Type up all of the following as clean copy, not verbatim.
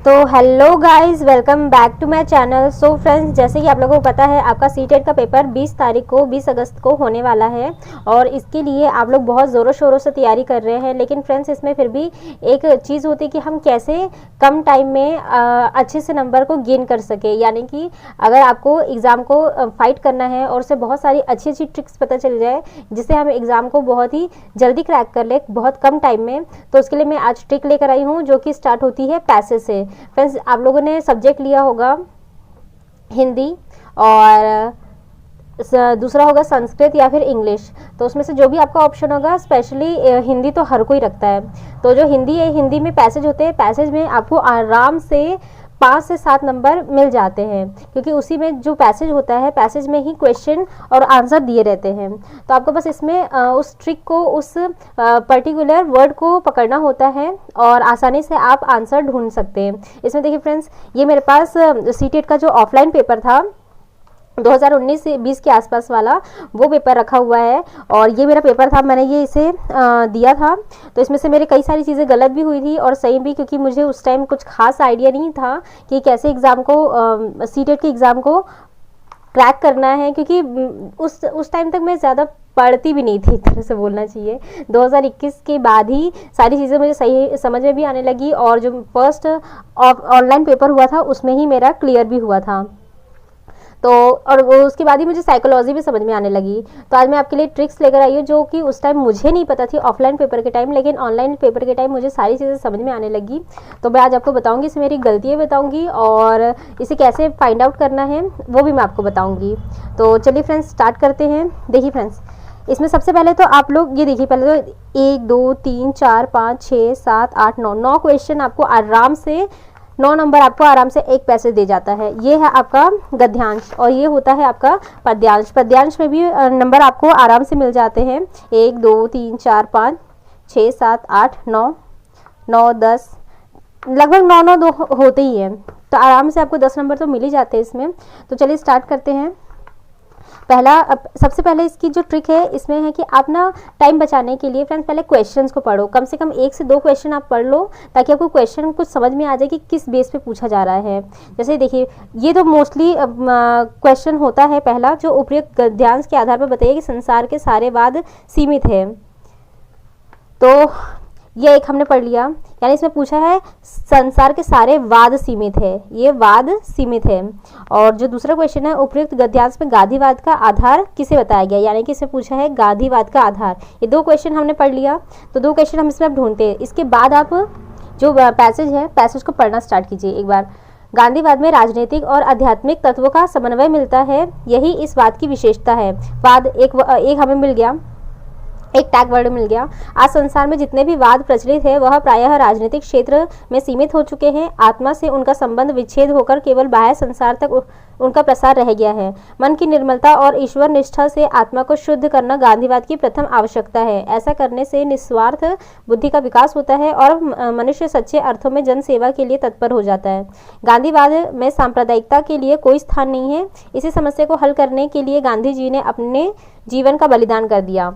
तो hello guys, welcome back to my channel. So friends, जैसे कि आप लोगों को पता है आपका सीटेट का पेपर 20 अगस्त को होने वाला है और इसके लिए आप लोग बहुत ज़ोरों शोरों से तैयारी कर रहे हैं। लेकिन फ्रेंड्स, इसमें फिर भी एक चीज़ होती है कि हम कैसे कम टाइम में अच्छे से नंबर को गेन कर सके। यानी कि अगर आपको एग्ज़ाम को फाइट करना है और उससे बहुत सारी अच्छी अच्छी ट्रिक्स पता चल जाए जिससे हम एग्ज़ाम को बहुत ही जल्दी क्रैक कर ले बहुत कम टाइम में, तो उसके लिए मैं आज ट्रिक लेकर आई हूँ जो कि स्टार्ट होती है पैसेज से। फ्रेंड्स, आप लोगों ने सब्जेक्ट लिया होगा हिंदी और दूसरा होगा संस्कृत या फिर इंग्लिश, तो उसमें से जो भी आपका ऑप्शन होगा, स्पेशली हिंदी तो हर कोई रखता है। तो जो हिंदी है, हिंदी में पैसेज होते हैं, पैसेज में आपको आराम से 5 से 7 नंबर मिल जाते हैं, क्योंकि उसी में जो पैसेज होता है, पैसेज में ही क्वेश्चन और आंसर दिए रहते हैं। तो आपको बस इसमें उस ट्रिक को, उस पर्टिकुलर वर्ड को पकड़ना होता है और आसानी से आप आंसर ढूंढ सकते हैं। इसमें देखिए फ्रेंड्स, ये मेरे पास सीटेट का जो ऑफलाइन पेपर था 2019 से 20 के आसपास वाला, वो पेपर रखा हुआ है और ये मेरा पेपर था। मैंने ये इसे दिया था, तो इसमें से मेरे कई सारी चीज़ें गलत भी हुई थी और सही भी, क्योंकि मुझे उस टाइम कुछ खास आइडिया नहीं था कि कैसे एग्ज़ाम को, सीटेट के एग्ज़ाम को क्रैक करना है, क्योंकि उस टाइम तक मैं ज़्यादा पढ़ती भी नहीं थी, एक तरह से बोलना चाहिए। 2021 के बाद ही सारी चीज़ें मुझे सही समझ में भी आने लगी और जो फर्स्ट ऑनलाइन पेपर हुआ था उसमें ही मेरा क्लियर भी हुआ था। तो और वो उसके बाद ही मुझे साइकोलॉजी भी समझ में आने लगी। तो आज मैं आपके लिए ट्रिक्स लेकर आई हूँ जो कि उस टाइम मुझे नहीं पता थी ऑफलाइन पेपर के टाइम, लेकिन ऑनलाइन पेपर के टाइम मुझे सारी चीज़ें समझ में आने लगी। तो मैं आज आपको बताऊंगी, इसमें मेरी गलतियाँ बताऊंगी और इसे कैसे फाइंड आउट करना है वो भी मैं आपको बताऊँगी। तो चलिए फ्रेंड्स, स्टार्ट करते हैं। देखिए फ्रेंड्स, इसमें सबसे पहले तो आप लोग ये देखिए, पहले तो 1 2 3 4 5 6 7 8 9 क्वेश्चन आपको आराम से, 9 नंबर आपको आराम से एक पैसेज दे जाता है। ये है आपका गद्यांश और ये होता है आपका पद्यांश। पद्यांश में भी नंबर आपको आराम से मिल जाते हैं, 1 2 3 4 5 6 7 8 9 9 10, लगभग 9 9 2 होते ही हैं। तो आराम से आपको 10 नंबर तो मिल ही जाते हैं इसमें। तो चलिए स्टार्ट करते हैं। सबसे पहले इसकी जो ट्रिक है इसमें है कि आप ना टाइम बचाने के लिए फ्रेंड्स पहले क्वेश्चंस को पढ़ो। कम से कम 1 से 2 क्वेश्चन आप पढ़ लो, ताकि आपको क्वेश्चन कुछ समझ में आ जाए कि किस बेस पे पूछा जा रहा है। जैसे देखिए, ये तो मोस्टली क्वेश्चन होता है पहला, जो उपयुक्त गद्यांश के आधार पर बताइए कि संसार के सारे वाद सीमित है। तो ये एक हमने पढ़ लिया, यानी इसमें पूछा है संसार के सारे वाद सीमित है, ये वाद सीमित है। और जो दूसरा क्वेश्चन है, उपयुक्त गद्यांश में गांधीवाद का आधार किसे बताया गया, यानी कि इसमें पूछा है गांधीवाद का आधार। ये 2 क्वेश्चन हमने पढ़ लिया। तो 2 क्वेश्चन हम इसमें अब ढूंढते हैं। इसके बाद आप जो पैसेज है, पैसेज को पढ़ना स्टार्ट कीजिए एक बार। गांधीवाद में राजनीतिक और आध्यात्मिक तत्वों का समन्वय मिलता है, यही इस वाद की विशेषता है। वाद एक हमें मिल गया, एक टैग वर्ड मिल गया। आज संसार में जितने भी वाद प्रचलित है वह प्रायः राजनीतिक क्षेत्र में सीमित हो चुके हैं। आत्मा से उनका संबंध विच्छेद होकर केवल बाह्य संसार तक उनका प्रसार रह गया है। मन की निर्मलता और ईश्वर निष्ठा से आत्मा को शुद्ध करना गांधीवाद की प्रथम आवश्यकता है। ऐसा करने से निस्वार्थ बुद्धि का विकास होता है और मनुष्य सच्चे अर्थों में जन सेवा के लिए तत्पर हो जाता है। गांधीवाद में सांप्रदायिकता के लिए कोई स्थान नहीं है। इसी समस्या को हल करने के लिए गांधी जी ने अपने जीवन का बलिदान कर दिया।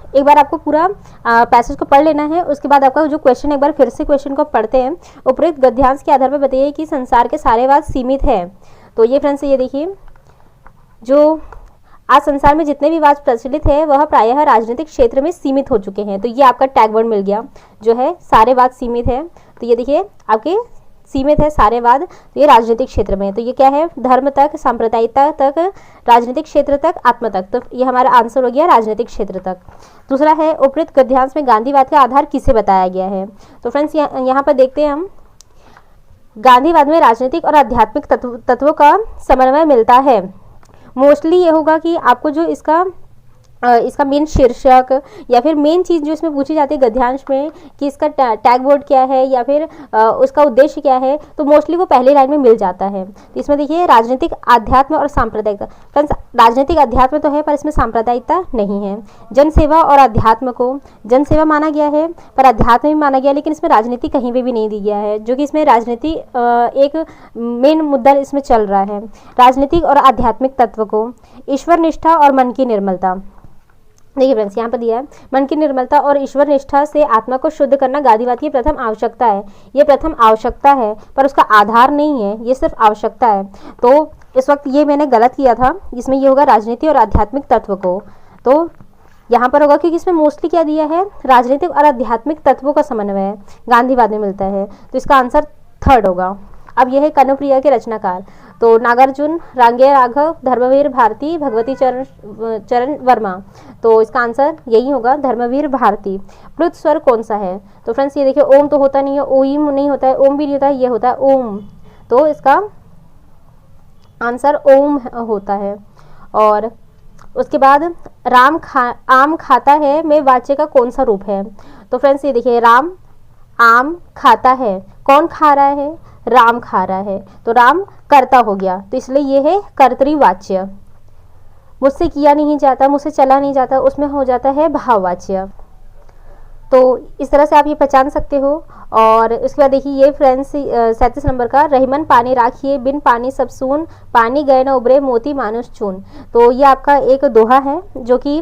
एक बार आपको पूरा पैसेज को पढ़ लेना है, उसके बाद आपका जो क्वेश्चन, एक बार फिर से क्वेश्चन को पढ़ते हैं। उपयुक्त गद्यांश के आधार पर बताइए कि संसार के सारे वाद सीमित है। तो ये फ्रेंड्स, ये देखिए, जो आज संसार में जितने भी वाद प्रचलित है वह प्रायः राजनीतिक क्षेत्र में सीमित हो चुके हैं। तो ये आपका टैग वर्ड मिल गया, जो है सारे वाद सीमित है। तो ये देखिए आपके सीमित है सारे वाद, तो ये राजनीतिक क्षेत्र में। तो ये क्या है, धर्म तक, सांप्रदायिकता तक, राजनीतिक क्षेत्र तक, आत्मा तक। तो ये हमारा आंसर हो गया राजनीतिक क्षेत्र तक। दूसरा है, उपयुक्त गद्यांश में गांधीवाद का आधार किसे बताया गया है। तो फ्रेंड्स, यहाँ पर देखते हैं हम, गांधीवाद में राजनीतिक और आध्यात्मिक तत्वों का समन्वय मिलता है। मोस्टली ये होगा कि आपको जो इसका मेन शीर्षक या फिर मेन चीज़ जो इसमें पूछी जाती है गद्यांश में, कि इसका टैग वर्ड क्या है या फिर उसका उद्देश्य क्या है, तो मोस्टली वो पहले लाइन में मिल जाता है। तो इसमें देखिए, राजनीतिक अध्यात्म और सांप्रदायिकता। फ्रेंड्स, राजनीतिक अध्यात्म तो है पर इसमें सांप्रदायिकता नहीं है। जनसेवा और अध्यात्म को जनसेवा माना गया है पर अध्यात्म भी माना गया, लेकिन इसमें राजनीति कहीं पे भी नहीं दी गया है, जो कि इसमें राजनीति एक मेन मुद्दा इसमें चल रहा है। राजनीतिक और आध्यात्मिक तत्व को, ईश्वर निष्ठा और मन की निर्मलता। देखिए फ्रेंड्स यहाँ पर दिया है, मन की निर्मलता और ईश्वर निष्ठा से आत्मा को शुद्ध करना गांधीवाद की प्रथम आवश्यकता है। ये प्रथम आवश्यकता है पर उसका आधार नहीं है, ये सिर्फ आवश्यकता है। तो इस वक्त ये मैंने गलत किया था, इसमें ये होगा राजनीति और आध्यात्मिक तत्व को। तो यहाँ पर होगा क्योंकि इसमें मोस्टली क्या दिया है, राजनीतिक और आध्यात्मिक तत्वों का समन्वय गांधीवाद में मिलता है, तो इसका आंसर थर्ड होगा। अब यह है कनुप्रिया के रचनाकार, तो नागार्जुन, रांगे राघव, धर्मवीर भारती, भगवती चरण वर्मा, तो इसका आंसर यही होगा धर्मवीर भारती। प्लुत स्वर कौन सा है, तो फ्रेंड्स ये देखिए ओम तो होता नहीं है, ओम नहीं होता है, ओम भी नहीं होता है, ये होता है ओम, तो इसका आंसर ओम होता है। और उसके बाद आम खाता है में वाच्य का कौन सा रूप है, तो फ्रेंड्स ये देखिए राम आम खाता है, कौन खा रहा है, राम खा रहा है, तो राम कर्ता हो गया, तो इसलिए ये है कर्तृवाच्य। मुझसे किया नहीं जाता, मुझसे चला नहीं जाता, उसमें हो जाता है भाववाच्य। तो इस तरह से आप ये पहचान सकते हो। और उसके बाद देखिए ये फ्रेंड्स 37 नंबर का, रहीमन पानी राखिए बिन पानी सब सून, पानी गए न उबरे मोती मानुष चून, तो ये आपका एक दोहा है जो कि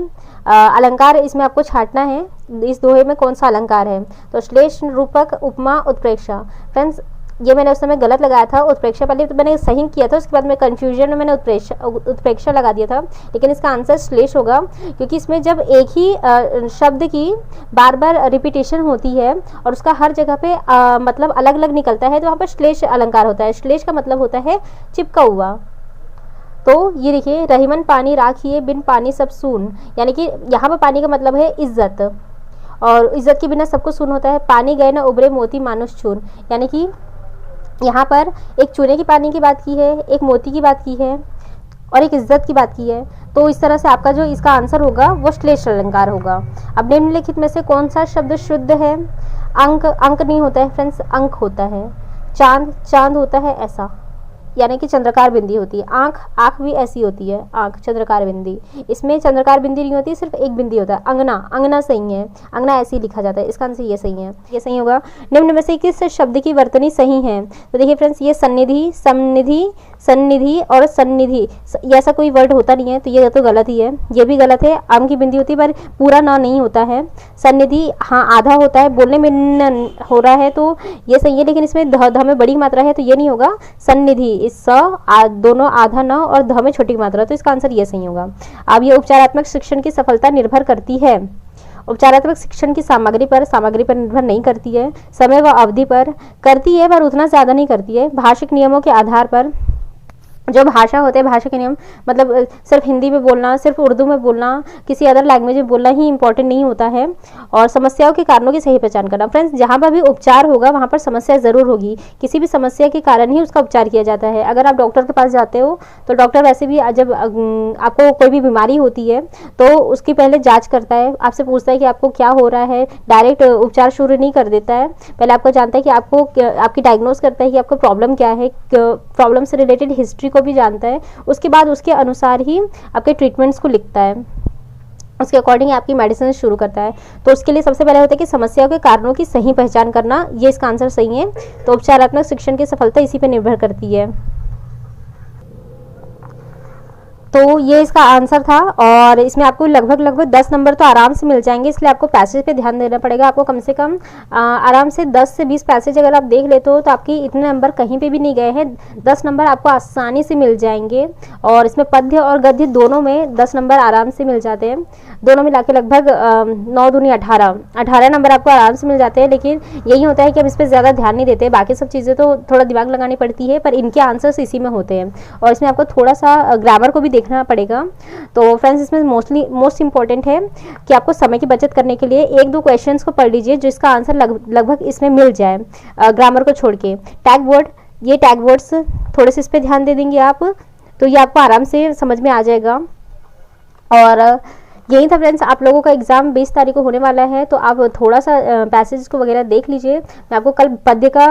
अलंकार इसमें आपको छांटना है, इस दोहे में कौन सा अलंकार है, तो श्लेष रूपक उपमा उत्प्रेक्षा। फ्रेंड्स ये मैंने उस समय गलत लगाया था, उत्प्रेक्षा पहले तो मैंने सही किया था, उसके बाद में कंफ्यूजन में मैंने उत्प्रेक्षा लगा दिया था, लेकिन इसका आंसर श्लेष होगा क्योंकि इसमें जब एक ही शब्द की बार बार रिपीटेशन होती है और उसका हर जगह पे मतलब अलग अलग निकलता है, तो वहाँ पर श्लेष अलंकार होता है। श्लेष का मतलब होता है चिपका हुआ। तो ये देखिए रहीमन पानी राखिए बिन पानी सब सून, यानी कि यहाँ पर पानी का मतलब है इज्जत, और इज्जत के बिना सबको सून होता है। पानी गए ना उबरे मोती मानुष चून, यानी कि यहाँ पर एक चूने की पानी की बात की है, एक मोती की बात की है और एक इज्जत की बात की है, तो इस तरह से आपका जो इसका आंसर होगा वो श्लेष अलंकार होगा। अब निम्नलिखित में से कौन सा शब्द शुद्ध है, अंक नहीं होता है फ्रेंड्स, अंक होता है। चांद होता है ऐसा, यानी कि चंद्रकार बिंदी होती है। आँख भी ऐसी होती है, आँख चंद्रकार बिंदी, इसमें चंद्रकार बिंदी नहीं होती, सिर्फ एक बिंदी होता है। अंगना सही है, अंगना ऐसे ही लिखा जाता है, इसका आंसर ये सही है, ये सही होगा। निम्न में से किस शब्द की वर्तनी सही है, तो देखिए फ्रेंड्स ये सन्निधि, सन्निधि और सन्निधि, ऐसा कोई वर्ड होता नहीं है, तो ये तो गलत ही है, ये भी गलत है। आम की बिंदी होती है पर पूरा ना नहीं होता है। सन्निधि हाँ आधा होता है, बोलने में न हो रहा है तो ये सही है, लेकिन इसमें ध में बड़ी मात्रा है तो ये नहीं होगा। सन्निधि इस दोनों आधा न और ध में छोटी मात्रा, तो इसका आंसर ये सही होगा। अब ये उपचारात्मक शिक्षण की सफलता निर्भर करती है, उपचारात्मक शिक्षण की सामग्री पर निर्भर नहीं करती है, समय व अवधि पर करती है पर उतना ज़्यादा नहीं करती है, भाषिक नियमों के आधार पर। जो भाषा होते हैं, भाषा के नियम मतलब सिर्फ हिंदी में बोलना, सिर्फ उर्दू में बोलना, किसी अदर लैंग्वेज में बोलना ही इंपॉर्टेंट नहीं होता है। और समस्याओं के कारणों की सही पहचान करना। फ्रेंड्स जहाँ पर भी उपचार होगा वहाँ पर समस्या ज़रूर होगी, किसी भी समस्या के कारण ही उसका उपचार किया जाता है। अगर आप डॉक्टर के पास जाते हो तो डॉक्टर वैसे भी जब आपको कोई भी बीमारी होती है तो उसकी पहले जाँच करता है, आपसे पूछता है कि आपको क्या हो रहा है, डायरेक्ट उपचार शुरू नहीं कर देता है, पहले आपको जानता है कि आपकी डायग्नोज करता है कि आपको प्रॉब्लम क्या है, प्रॉब्लम से रिलेटेड हिस्ट्री को भी जानता है, उसके बाद उसके अनुसार ही आपके ट्रीटमेंट्स को लिखता है, उसके अकॉर्डिंग आपकी मेडिसिन शुरू करता है। तो उसके लिए सबसे पहले होता है कि समस्याओं के कारणों की सही पहचान करना, ये इसका आंसर सही है। तो उपचारात्मक शिक्षण की सफलता इसी पर निर्भर करती है। तो ये इसका आंसर था और इसमें आपको लगभग 10 नंबर तो आराम से मिल जाएंगे, इसलिए आपको पैसेज पे ध्यान देना पड़ेगा। आपको कम से कम आराम से 10 से 20 पैसेज अगर आप देख लेते हो तो आपकी इतने नंबर कहीं पे भी नहीं गए हैं, 10 नंबर आपको आसानी से मिल जाएंगे। और इसमें पद्य और गद्य दोनों में 10 नंबर आराम से मिल जाते हैं, दोनों मिला के लगभग 9 दूनी 18 नंबर आपको आराम से मिल जाते हैं। लेकिन यही होता है कि हम इस पर ज़्यादा ध्यान नहीं देते, बाकी सब चीज़ें तो थोड़ा दिमाग लगानी पड़ती है, पर इनके आंसर्स इसी में होते हैं। और इसमें आपको थोड़ा सा ग्रामर को भी देखना पड़ेगा। तो फ्रेंड्स इसमें मोस्ट इंपॉर्टेंट है कि आपको समय की बचत करने के लिए 1-2 क्वेश्चंस को पढ़ लीजिए जिसका आंसर लगभग इसमें मिल जाए, ग्रामर को छोड़ के। टैग वर्ड, ये टैग वर्ड्स थोड़े से इस पर ध्यान दे देंगे आप तो ये आपको आराम से समझ में आ जाएगा। और यही था फ्रेंड्स, आप लोगों का एग्जाम 20 तारीख को होने वाला है, तो आप थोड़ा सा पैसेज को वगैरह देख लीजिए। मैं आपको कल पद्य का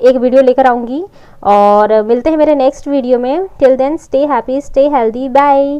एक वीडियो लेकर आऊँगी और मिलते हैं मेरे नेक्स्ट वीडियो में। Till then stay happy, stay healthy, bye.